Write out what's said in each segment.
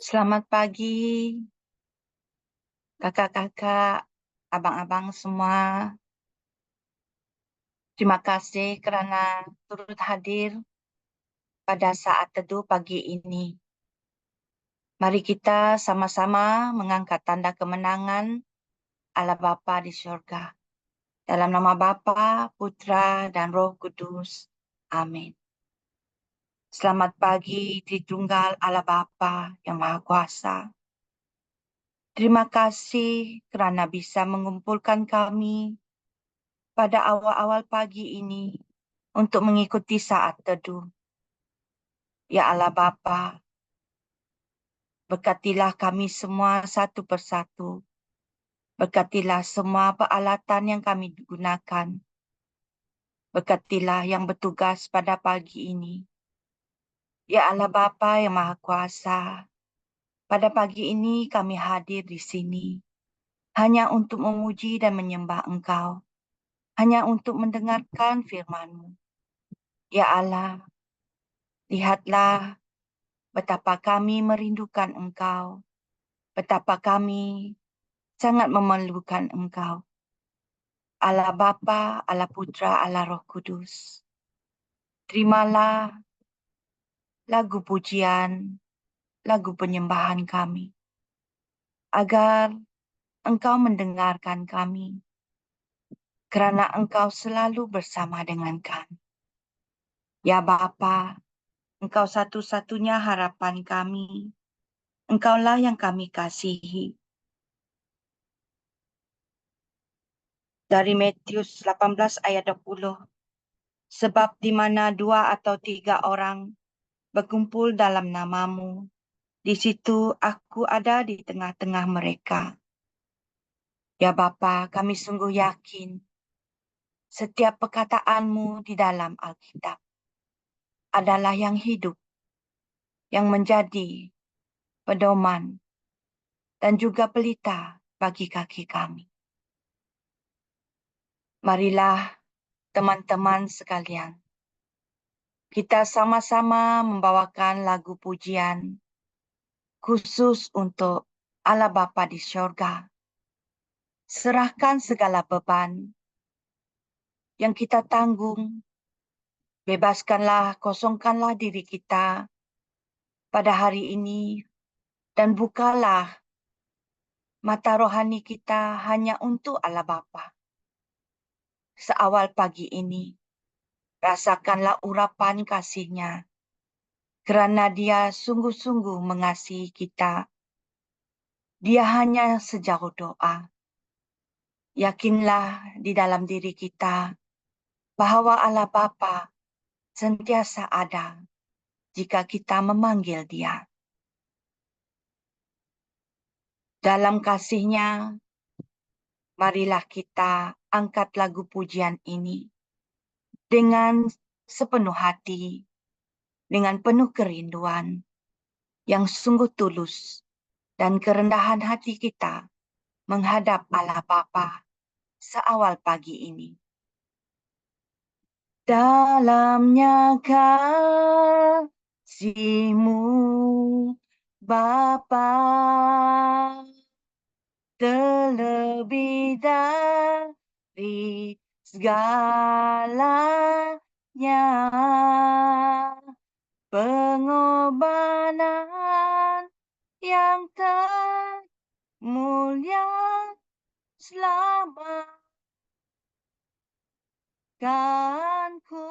Selamat pagi, kakak-kakak, abang-abang semua. Terima kasih kerana turut hadir pada saat teduh pagi ini. Mari kita sama-sama mengangkat tanda kemenangan Allah Bapa di surga. Dalam nama Bapa, Putra, dan Roh Kudus. Amin. Selamat pagi, Tritunggal Allah Bapa yang Maha Kuasa. Terima kasih kerana bisa mengumpulkan kami pada awal-awal pagi ini untuk mengikuti saat teduh. Ya Allah Bapa, berkatilah kami semua satu persatu. Berkatilah semua peralatan yang kami gunakan. Berkatilah yang bertugas pada pagi ini. Ya Allah Bapa yang Maha Kuasa, pada pagi ini kami hadir di sini hanya untuk memuji dan menyembah Engkau, hanya untuk mendengarkan firman-Mu. Ya Allah, lihatlah betapa kami merindukan Engkau, betapa kami sangat memerlukan Engkau. Allah Bapa, Allah Putra, Allah Roh Kudus. Terimalah lagu pujian, lagu penyembahan kami, agar Engkau mendengarkan kami, kerana Engkau selalu bersama dengan kami. Ya Bapa, Engkau satu-satunya harapan kami. Engkaulah yang kami kasihi. Dari Matius 18 ayat 20. Sebab di mana 2 atau 3 orang berkumpul dalam nama-Mu, di situ aku ada di tengah-tengah mereka. Ya Bapa, kami sungguh yakin setiap perkataan-Mu di dalam Alkitab adalah yang hidup, yang menjadi pedoman dan juga pelita bagi kaki kami. Marilah teman-teman sekalian, kita sama-sama membawakan lagu pujian khusus untuk Allah Bapa di surga. Serahkan segala beban yang kita tanggung. Bebaskanlah, kosongkanlah diri kita pada hari ini dan bukalah mata rohani kita hanya untuk Allah Bapa. Seawal pagi ini, rasakanlah urapan kasih-Nya kerana Dia sungguh-sungguh mengasihi kita. Dia hanya sejauh doa. Yakinlah di dalam diri kita bahawa Allah Bapa sentiasa ada jika kita memanggil Dia. Dalam kasih-Nya, marilah kita angkat lagu pujian ini dengan sepenuh hati, dengan penuh kerinduan yang sungguh tulus dan kerendahan hati kita menghadap Allah Bapa seawal pagi ini. Dalamnya kasih-Mu, Bapa, terlebih dari segalanya, pengorbanan yang termulia selamatkanku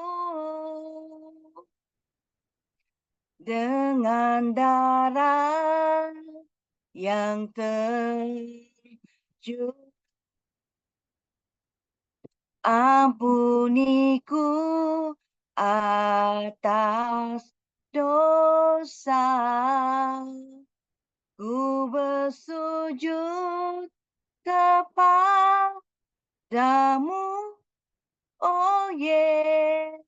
dengan darah yang terjun. Ampuniku atas dosa. Ku bersujud kepadamu, oh Yesusku.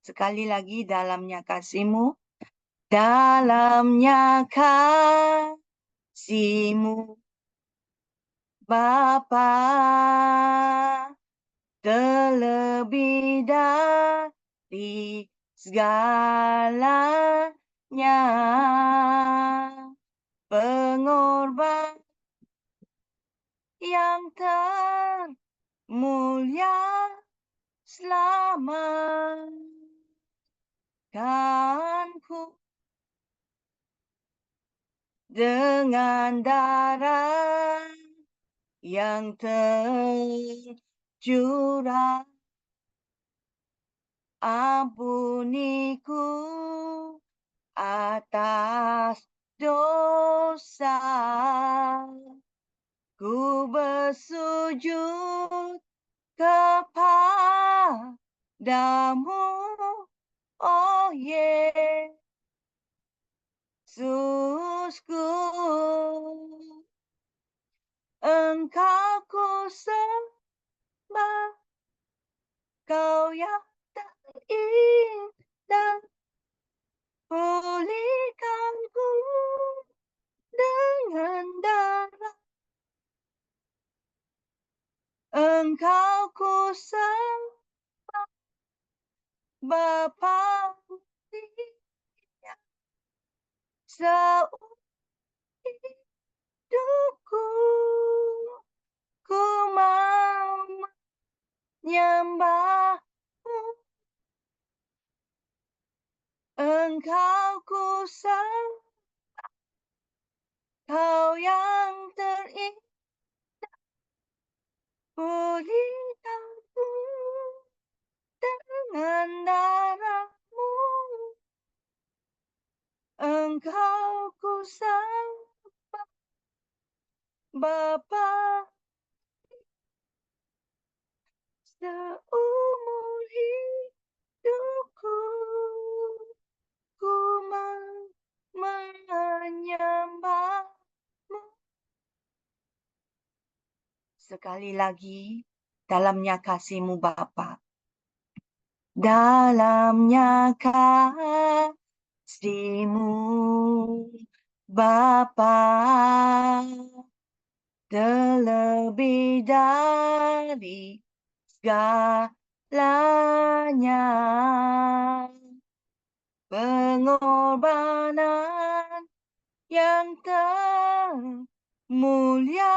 Sekali lagi, dalamnya kasih-Mu, dalamnya kasih-Mu, Bapa, terlebih dari segalanya, pengorban yang termulia, selamatkanku dengan darah yang tercurah. Ampuniku atas dosa. Ku bersujud kepadamu, oh Yesusku. Engkau ku sembah, Kau yang terindah, pulihkanku dengan darah. Engkau ku sembah, Bapa mulia, seumur hidupku ku mau menyembahmu. Engkau ku sembah, Kau yang terindah, pulihkanku dengan darah-Mu. Engkau ku sembah, Bapa, seumur hidupku ku mau menyembahmu. Sekali lagi, dalamnya kasih-Mu Bapa, dalamnya kasih-Mu Bapa, terlebih dari segalanya, pengorbanan yang termulia,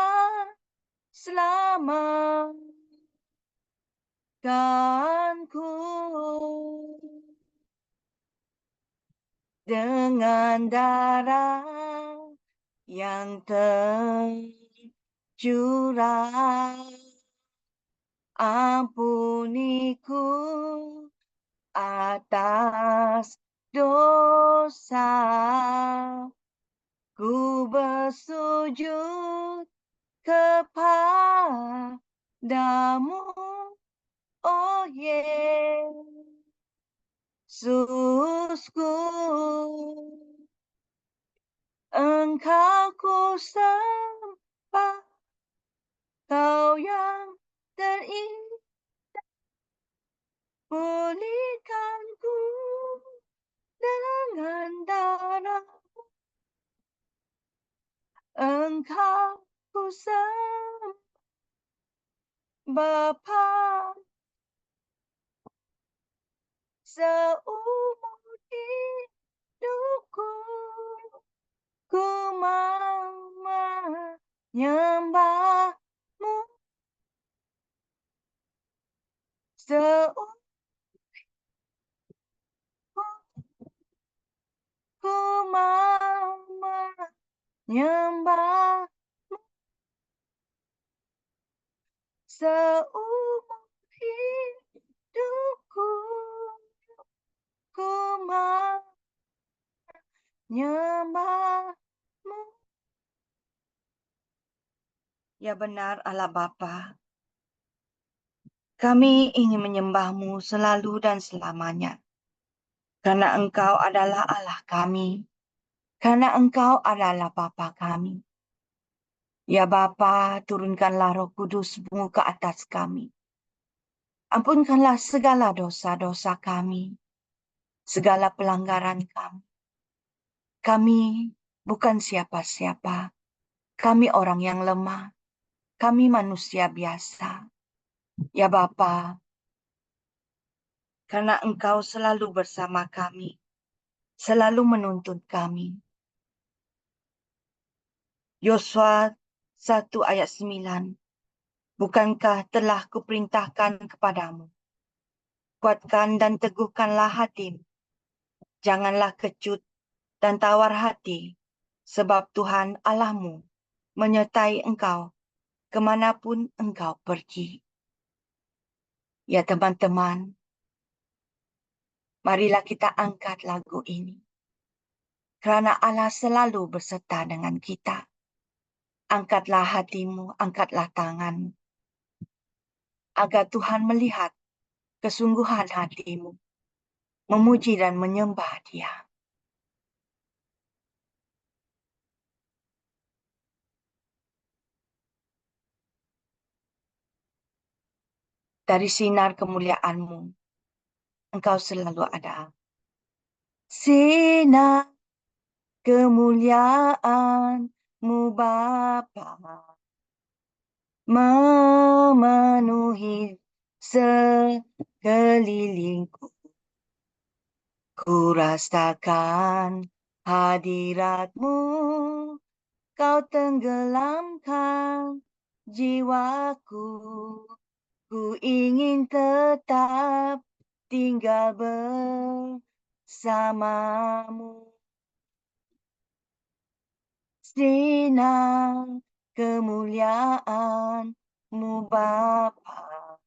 selamatkanku dengan darah yang tercurah. Ampuniku atas dosa. Ku bersujud kepadamu, oh Yesusku. Engkau ku sembah, Kau yang terindah, pulihkanku dengan darah. Engkau ku sembah, Bapa, seumur hidupku ku mau menyembahmu. Seumur ku mau menyembahmu. Seumur hidupku ku mau menyembahmu. Ya benar Allah Bapa, kami ingin menyembah-Mu selalu dan selamanya. Karena Engkau adalah Allah kami, karena Engkau adalah Bapa kami. Ya Bapa, turunkanlah Roh Kudus-Mu ke atas kami. Ampunkanlah segala dosa-dosa kami, segala pelanggaran kami. Kami bukan siapa-siapa, kami orang yang lemah, kami manusia biasa. Ya Bapa, karena Engkau selalu bersama kami, selalu menuntun kami. Yosua 1 ayat 9. Bukankah telah kuperintahkan kepadamu? Kuatkan dan teguhkanlah hatimu. Janganlah kecut dan tawar hati, sebab Tuhan Allahmu menyertai engkau kemanapun engkau pergi. Ya teman-teman, marilah kita angkat lagu ini. Kerana Allah selalu berserta dengan kita. Angkatlah hatimu, angkatlah tanganmu. Agar Tuhan melihat kesungguhan hatimu. Memuji dan menyembah Dia. Dari sinar kemuliaan-Mu, Engkau selalu ada. Sinar kemuliaan-Mu Bapa memenuhi sekelilingku. Ku rasakan hadirat-Mu, Kau tenggelamkan jiwaku. Ku ingin tetap tinggal bersamamu. Sinar kemuliaan-Mu Bapa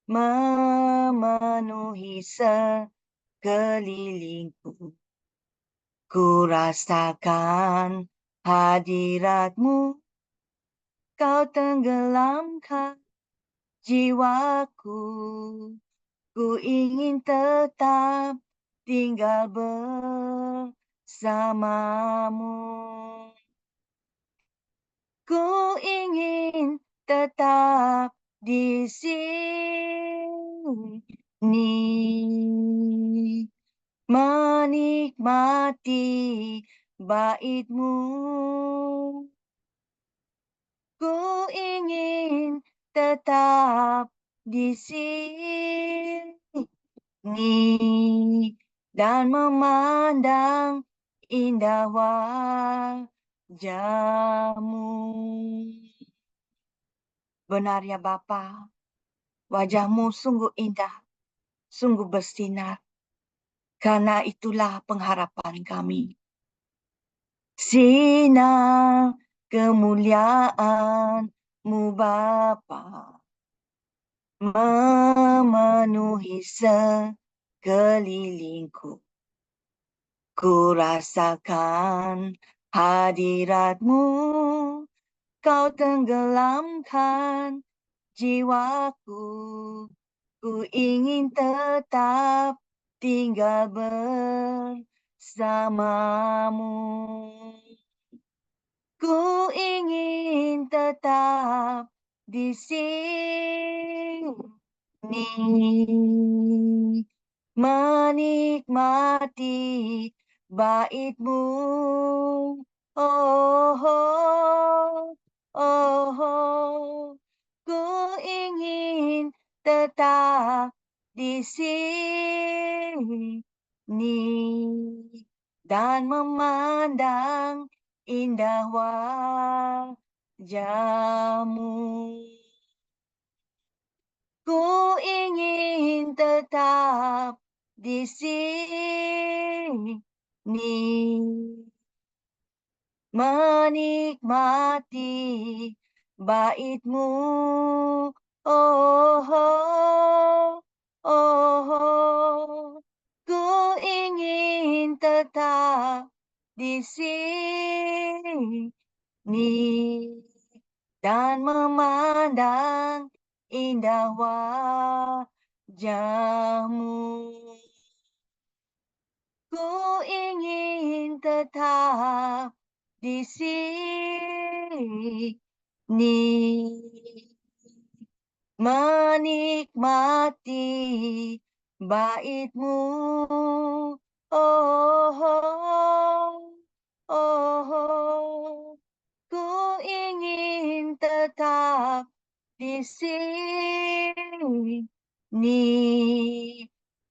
memenuhi sekelilingku. Ku rasakan hadirat-Mu, Kau tenggelamkan jiwaku. Ku ingin tetap tinggal bersamamu. Ku ingin tetap di sini, menikmati bait-Mu. Ku ingin tetap di sini dan memandang indah wajah-Mu. Benar ya Bapa, wajah-Mu sungguh indah, sungguh bersinar. Karena itulah pengharapan kami. Sinar kemuliaan-Mu Bapa memenuhi sekelilingku. Ku rasakan hadirat-Mu, Kau tenggelamkan jiwaku. Ku ingin tetap tinggal bersamamu. Ku ingin tetap di sini, menikmati bait-Mu. Oh, oh, oh, oh. Ku ingin tetap di sini dan memandang indah wajah-Mu. Ku ingin tetap di sini, menikmati bait-Mu. Oh, oh, oh, oh. Ku ingin tetap di sini dan memandang indah wajah-Mu. Ku ingin tetap di sini, menikmati bait-Mu. Oh, oh, oh, oh. Ku ingin tetap di sini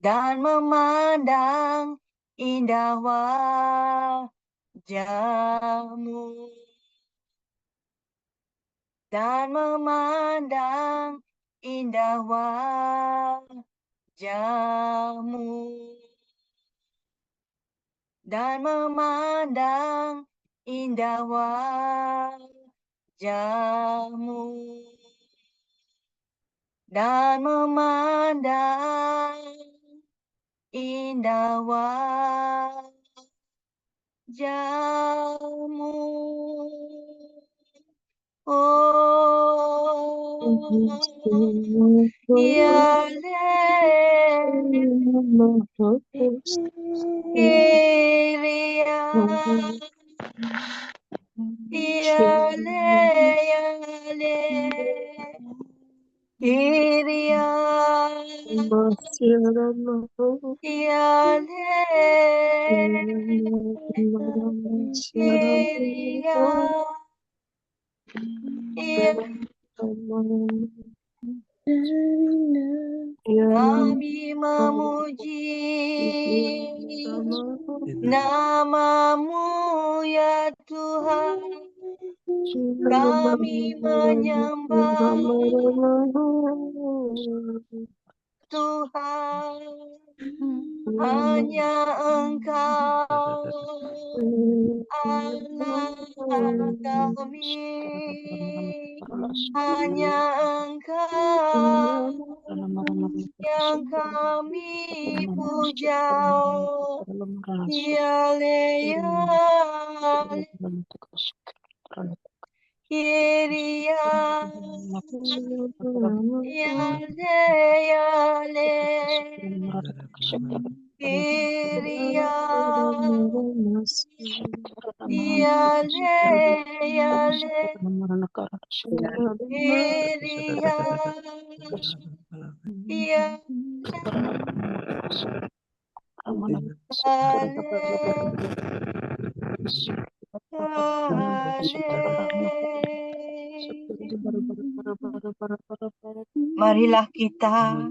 dan memandang indah wajah-Mu, dan memandang indah wajah-Mu, dan memandang indah wajah-Mu, dan memandang indah wajah-Mu. Oh, kami memuji nama-Mu ya Tuhan, kami menyembah Tuhan, hanya Engkau Allah kami, hanya Engkau yang kami puja. Marilah kita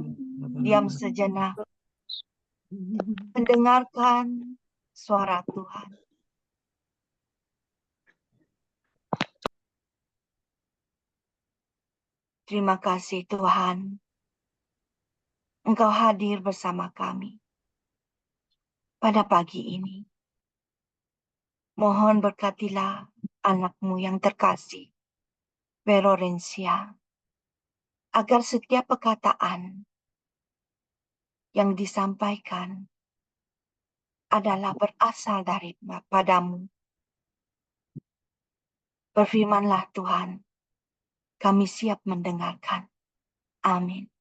diam sejenak, mendengarkan suara Tuhan. Terima kasih Tuhan, Engkau hadir bersama kami pada pagi ini. Mohon berkatilah anak-Mu yang terkasih, Verorencia, agar setiap perkataan yang disampaikan adalah berasal daripada-Mu. Berfirmanlah Tuhan, kami siap mendengarkan. Amin.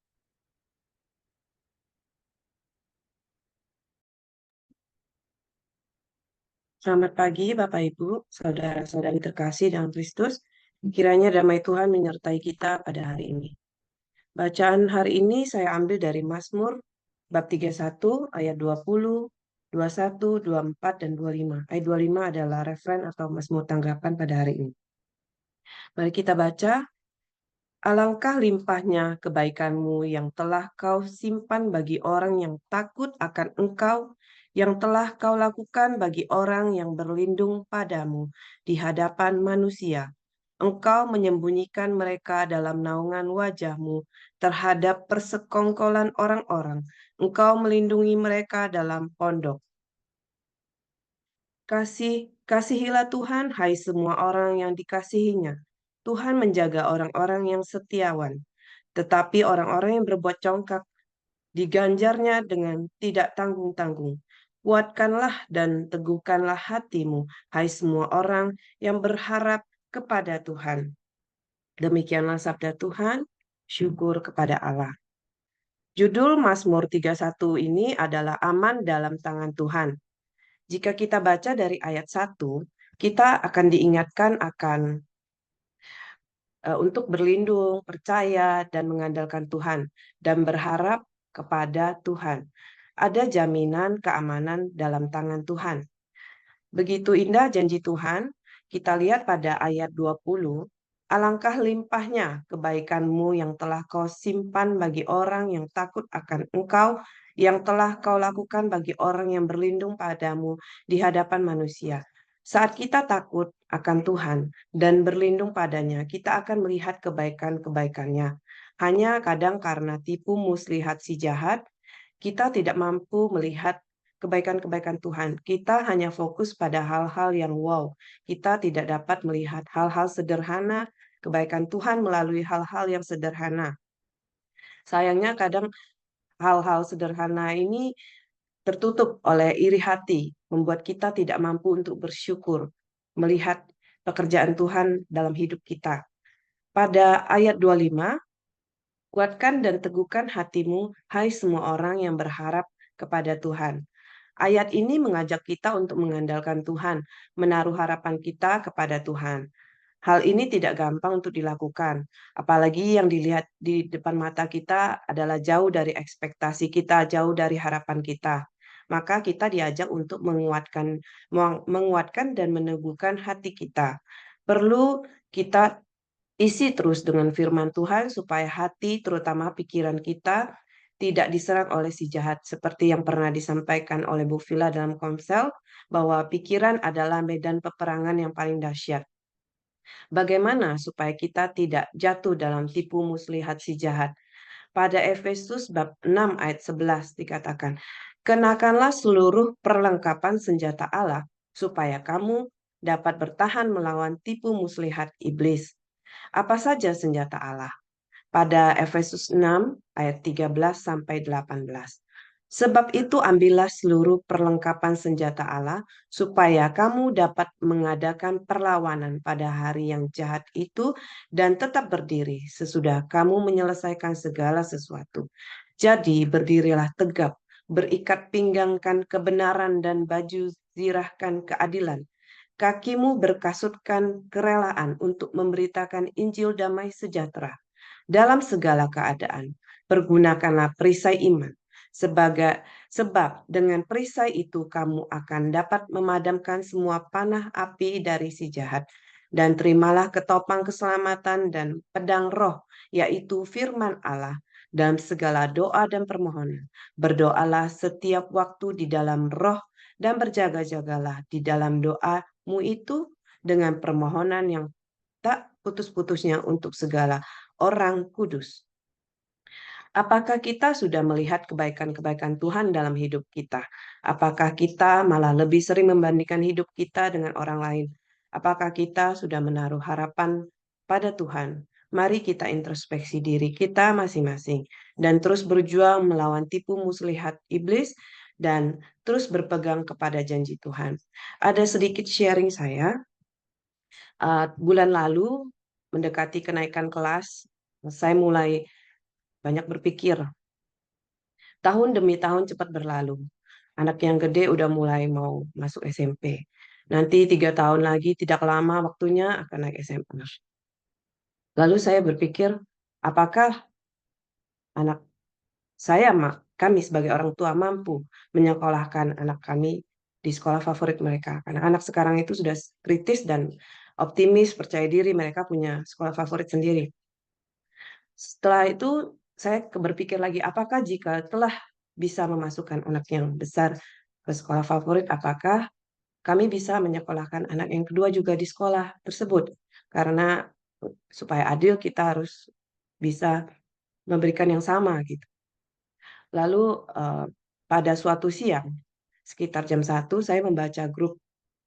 Selamat pagi Bapak Ibu, saudara-saudari terkasih dalam Kristus. Kiranya damai Tuhan menyertai kita pada hari ini. Bacaan hari ini saya ambil dari Mazmur bab 31 ayat 20, 21, 24, dan 25. Ayat 25 adalah referen atau Mazmur tanggapan pada hari ini. Mari kita baca. Alangkah limpahnya kebaikan-Mu yang telah Kau simpan bagi orang yang takut akan Engkau, yang telah Kau lakukan bagi orang yang berlindung padamu di hadapan manusia. Engkau menyembunyikan mereka dalam naungan wajah-Mu terhadap persekongkolan orang-orang. Engkau melindungi mereka dalam pondok. Kasihilah Tuhan, hai semua orang yang dikasihinya. Tuhan menjaga orang-orang yang setiawan, tetapi orang-orang yang berbuat congkak diganjarnya dengan tidak tanggung-tanggung. Kuatkanlah dan teguhkanlah hatimu, hai semua orang yang berharap kepada Tuhan. Demikianlah sabda Tuhan, syukur kepada Allah. Judul Mazmur 31 ini adalah aman dalam tangan Tuhan. Jika kita baca dari ayat 1, kita akan diingatkan akan untuk berlindung, percaya, dan mengandalkan Tuhan, dan berharap kepada Tuhan. Ada jaminan keamanan dalam tangan Tuhan. Begitu indah janji Tuhan, kita lihat pada ayat 20, alangkah limpahnya kebaikan-Mu yang telah Kau simpan bagi orang yang takut akan Engkau, yang telah kau lakukan bagi orang yang berlindung padamu di hadapan manusia. Saat kita takut akan Tuhan dan berlindung padanya, kita akan melihat kebaikan-kebaikannya. Hanya kadang karena tipu muslihat si jahat, kita tidak mampu melihat kebaikan-kebaikan Tuhan. Kita hanya fokus pada hal-hal yang wow. Kita tidak dapat melihat hal-hal sederhana, kebaikan Tuhan melalui hal-hal yang sederhana. Sayangnya kadang hal-hal sederhana ini tertutup oleh iri hati, membuat kita tidak mampu untuk bersyukur, melihat pekerjaan Tuhan dalam hidup kita. Pada ayat 25, kuatkan dan teguhkan hatimu, hai semua orang yang berharap kepada Tuhan. Ayat ini mengajak kita untuk mengandalkan Tuhan, menaruh harapan kita kepada Tuhan. Hal ini tidak gampang untuk dilakukan, apalagi yang dilihat di depan mata kita adalah jauh dari ekspektasi kita, jauh dari harapan kita. Maka kita diajak untuk menguatkan dan meneguhkan hati kita. Perlu kita isi terus dengan firman Tuhan supaya hati, terutama pikiran kita, tidak diserang oleh si jahat. Seperti yang pernah disampaikan oleh Bu Villa dalam Komsel, bahwa pikiran adalah medan peperangan yang paling dahsyat. Bagaimana supaya kita tidak jatuh dalam tipu muslihat si jahat? Pada Efesus bab 6 ayat 11 dikatakan, kenakanlah seluruh perlengkapan senjata Allah supaya kamu dapat bertahan melawan tipu muslihat iblis. Apa saja senjata Allah? Pada Efesus 6 ayat 13 sampai 18. Sebab itu ambillah seluruh perlengkapan senjata Allah supaya kamu dapat mengadakan perlawanan pada hari yang jahat itu dan tetap berdiri sesudah kamu menyelesaikan segala sesuatu. Jadi berdirilah tegap, berikat pinggangkan kebenaran dan baju zirahkan keadilan. Kakimu berkasutkan kerelaan untuk memberitakan Injil damai sejahtera. Dalam segala keadaan, pergunakanlah perisai iman. Sebab dengan perisai itu kamu akan dapat memadamkan semua panah api dari si jahat. Dan terimalah ketopang keselamatan dan pedang roh, yaitu firman Allah, dalam segala doa dan permohonan. Berdoalah setiap waktu di dalam roh dan berjaga-jagalah di dalam doamu itu dengan permohonan yang tak putus-putusnya untuk segala orang kudus. Apakah kita sudah melihat kebaikan-kebaikan Tuhan dalam hidup kita? Apakah kita malah lebih sering membandingkan hidup kita dengan orang lain? Apakah kita sudah menaruh harapan pada Tuhan? Mari kita introspeksi diri kita masing-masing dan terus berjuang melawan tipu muslihat iblis dan terus berpegang kepada janji Tuhan. Ada sedikit sharing saya. Bulan lalu mendekati kenaikan kelas, saya mulai banyak berpikir. Tahun demi tahun cepat berlalu. Anak yang gede udah mulai mau masuk SMP. Nanti 3 tahun lagi tidak lama waktunya akan naik SMA. Lalu saya berpikir, apakah anak kami sebagai orang tua mampu menyekolahkan anak kami di sekolah favorit mereka? Karena anak sekarang itu sudah kritis dan optimis, percaya diri, mereka punya sekolah favorit sendiri. Setelah itu saya berpikir lagi, apakah jika telah bisa memasukkan anak yang besar ke sekolah favorit, apakah kami bisa menyekolahkan anak yang kedua juga di sekolah tersebut? Karena supaya adil kita harus bisa memberikan yang sama gitu. Lalu pada suatu siang, sekitar jam 1, saya membaca grup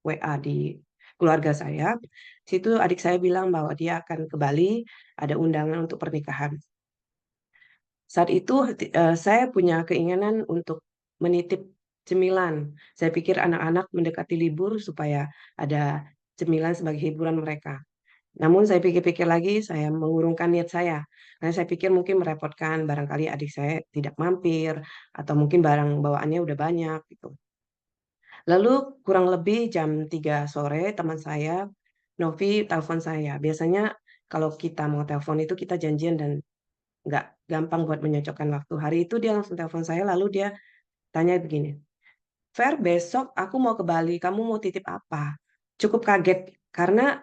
WA di keluarga saya. Situ adik saya bilang bahwa dia akan ke Bali, ada undangan untuk pernikahan. Saat itu saya punya keinginan untuk menitip cemilan. Saya pikir anak-anak mendekati libur supaya ada cemilan sebagai hiburan mereka. Namun saya pikir-pikir lagi, saya mengurungkan niat saya. Karena saya pikir mungkin merepotkan, barangkali adik saya tidak mampir, atau mungkin barang bawaannya udah banyak gitu. Lalu kurang lebih jam 3 sore, teman saya, Novi, telepon saya. Biasanya kalau kita mau telepon itu kita janjian dan nggak gampang buat menyocokkan waktu. Hari itu dia langsung telepon saya, lalu dia tanya begini, Fer, besok aku mau ke Bali, kamu mau titip apa? Cukup kaget, karena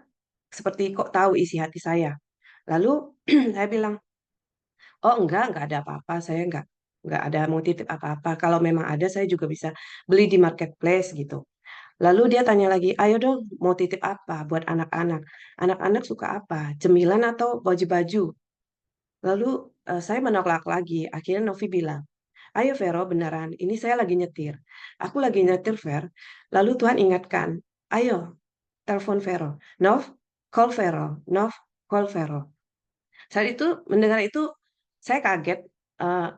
seperti kok tahu isi hati saya. Lalu saya bilang, oh enggak ada apa-apa, saya enggak. nggak ada mau titip apa-apa. Kalau memang ada, saya juga bisa beli di marketplace gitu. Lalu dia tanya lagi, ayo dong, mau titip apa buat anak-anak? Anak-anak suka apa? Cemilan atau baju-baju? Lalu saya menolak lagi. Akhirnya Novi bilang, ayo Vero, beneran, ini saya lagi nyetir. Aku lagi nyetir, Ver. Lalu Tuhan ingatkan, ayo, telepon Vero. Nov, call Vero. Nov, call Vero. Saat itu, mendengar itu, saya kaget. eh,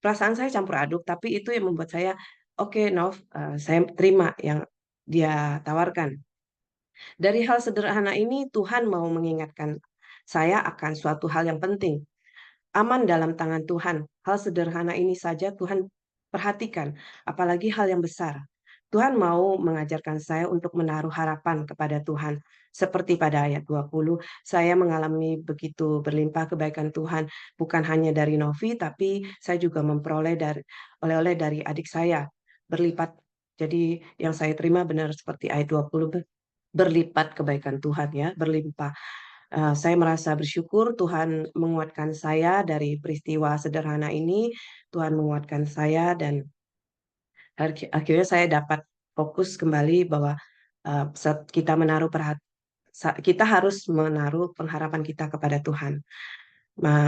Perasaan saya campur aduk, tapi itu yang membuat saya, oke, Nov, saya terima yang dia tawarkan. Dari hal sederhana ini, Tuhan mau mengingatkan saya akan suatu hal yang penting. Aman dalam tangan Tuhan. Hal sederhana ini saja Tuhan perhatikan, apalagi hal yang besar. Tuhan mau mengajarkan saya untuk menaruh harapan kepada Tuhan. Seperti pada ayat 20, saya mengalami begitu berlimpah kebaikan Tuhan, bukan hanya dari Novi, tapi saya juga memperoleh dari oleh-oleh dari adik saya berlipat. Jadi yang saya terima benar seperti ayat 20, berlipat kebaikan Tuhan ya, berlimpah. Saya merasa bersyukur Tuhan menguatkan saya dari peristiwa sederhana ini. Tuhan menguatkan saya dan akhirnya saya dapat fokus kembali bahwa saat kita kita harus menaruh pengharapan kita kepada Tuhan.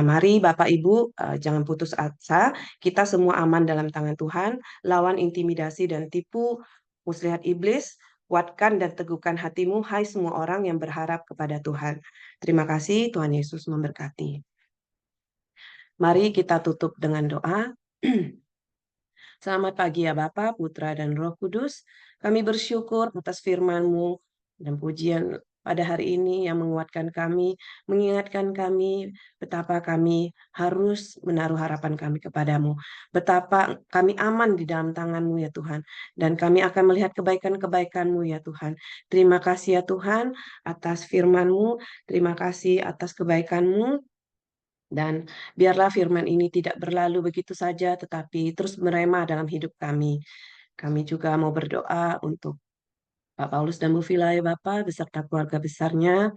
Mari Bapak Ibu, jangan putus asa. Kita semua aman dalam tangan Tuhan. Lawan intimidasi dan tipu muslihat iblis. Kuatkan dan teguhkan hatimu, hai semua orang yang berharap kepada Tuhan. Terima kasih, Tuhan Yesus memberkati. Mari kita tutup dengan doa. Selamat pagi ya Bapa, Putra, dan Roh Kudus. Kami bersyukur atas firman-Mu dan pujian pada hari ini yang menguatkan kami, mengingatkan kami betapa kami harus menaruh harapan kami kepadamu. Betapa kami aman di dalam tangan-Mu ya Tuhan. Dan kami akan melihat kebaikan-kebaikan-Mu ya Tuhan. Terima kasih ya Tuhan atas firman-Mu. Terima kasih atas kebaikan-Mu. Dan biarlah firman ini tidak berlalu begitu saja, tetapi terus merema dalam hidup kami. Kami juga mau berdoa untuk Pak Paulus dan Bu Vila ya Bapak, beserta keluarga besarnya.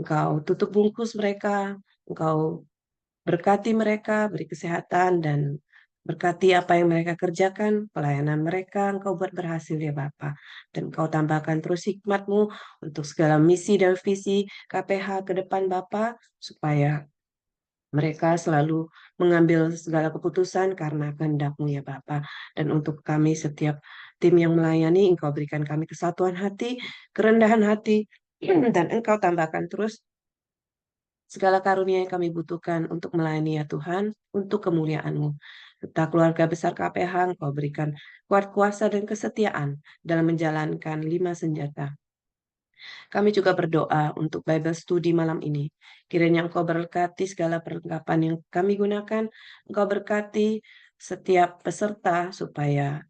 Engkau tutup bungkus mereka, Engkau berkati mereka, beri kesehatan, dan berkati apa yang mereka kerjakan, pelayanan mereka, Engkau buat berhasil ya Bapak. Dan Engkau tambahkan terus hikmat-Mu untuk segala misi dan visi KPH ke depan Bapak, supaya mereka selalu mengambil segala keputusan karena kehendak-Mu ya Bapa. Dan untuk kami setiap tim yang melayani, Engkau berikan kami kesatuan hati, kerendahan hati, dan Engkau tambahkan terus segala karunia yang kami butuhkan untuk melayani ya Tuhan, untuk kemuliaan-Mu. Serta keluarga besar KPH, Engkau berikan kuat kuasa dan kesetiaan dalam menjalankan 5 senjata. Kami juga berdoa untuk Bible Study malam ini. Kiranya Engkau berkati segala perlengkapan yang kami gunakan. Engkau berkati setiap peserta supaya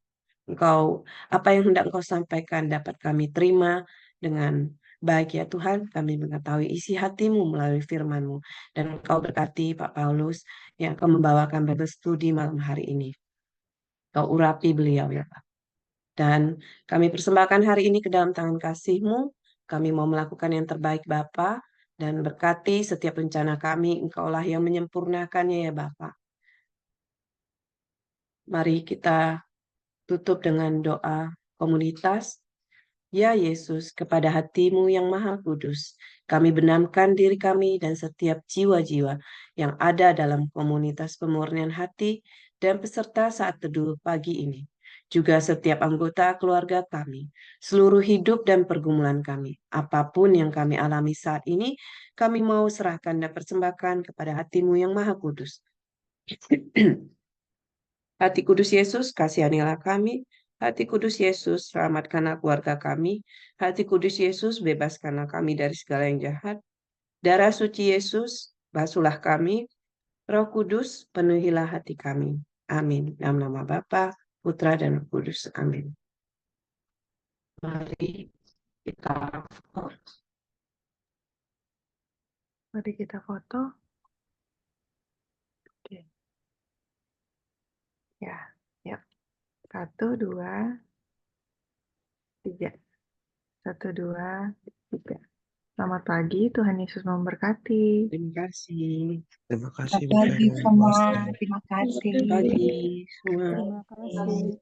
apa yang hendak Engkau sampaikan dapat kami terima dengan baik ya Tuhan. Kami mengetahui isi hatimu melalui firman-Mu. Dan Engkau berkati Pak Paulus yang akan membawakan Bible Study malam hari ini. Engkau urapi beliau ya Pak. Dan kami persembahkan hari ini ke dalam tangan kasih-Mu. Kami mau melakukan yang terbaik Bapa dan berkati setiap rencana kami. Engkaulah yang menyempurnakannya ya Bapa. Mari kita tutup dengan doa komunitas. Ya Yesus, kepada hati-Mu yang maha kudus, kami benamkan diri kami dan setiap jiwa-jiwa yang ada dalam komunitas pemurnian hati dan peserta saat teduh pagi ini. Juga setiap anggota keluarga kami, seluruh hidup dan pergumulan kami. Apapun yang kami alami saat ini, kami mau serahkan dan persembahkan kepada hati-Mu yang maha kudus. Hati Kudus Yesus, kasihanilah kami. Hati Kudus Yesus, selamatkanlah keluarga kami. Hati Kudus Yesus, bebaskanlah kami dari segala yang jahat. Darah suci Yesus, basuhlah kami. Roh Kudus, penuhilah hati kami. Amin. Dalam nama Bapa, Putra, dan Roh Kudus. Amin. Mari kita Mari kita foto. Oke. Ya, ya. 1, 2, 3. 1, 2, 3. Selamat pagi, Tuhan Yesus memberkati. Terima kasih. Terima kasih, Selamat pagi Bu Vero. semua. Terima kasih. Pagi semua. Terima kasih.